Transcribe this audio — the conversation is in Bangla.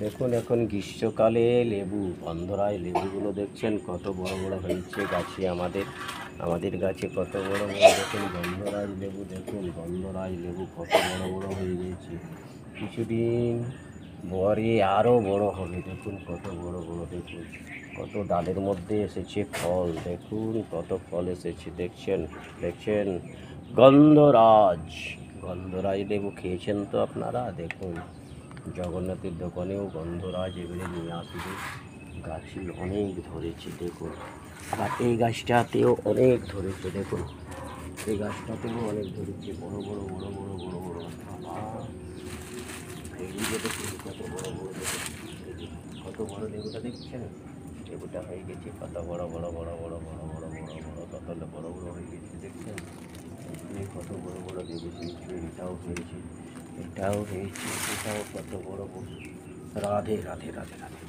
দেখুন এখন গ্রীষ্মকালে লেবু গন্ধরাজ লেবুগুলো দেখছেন কত বড় বড় হয়েছে গাছে আমাদের গাছে কত বড় বড় দেখুন গন্ধরাজ লেবু। দেখুন গন্ধরাজ লেবু কত বড় বড় হয়ে গেছে, কিছুদিন পরে আরও বড় হবে। দেখুন কত বড় বড়, দেখুন কত ডালের মধ্যে এসেছে ফল, দেখুন কত ফল এসেছে, দেখছেন দেখছেন গন্ধরাজ গন্ধরাজ লেবু খেয়েছেন তো আপনারা? দেখুন জগন্নাথের দোকানেও গন্ধরাজ এবারে নিয়ে আসবে, গাছে অনেক ধরেছে দেখুন। আবার এই গাছটাতেও অনেক ধরেছে, দেখুন এই গাছটাতেও অনেক ধরেছে, বড় বড় বড় বড় বড় বড়। বাবা লেবুটা দেখুন কত বড় বড়, দেখুন কত বড় লেবুটা দেখছেন, লেবুটা হয়ে গেছে কত বড় বড় বড় বড় বড় বড় বড় বড়, কত বড় বড় হয়ে গেছে দেখছেন। কত বড় বড় লেবু হয়েছে, এটাও হয়েছে, এটাও হয়েছে, এটাও কত বড় বড়। রাধে রাধে রাধে রাধে।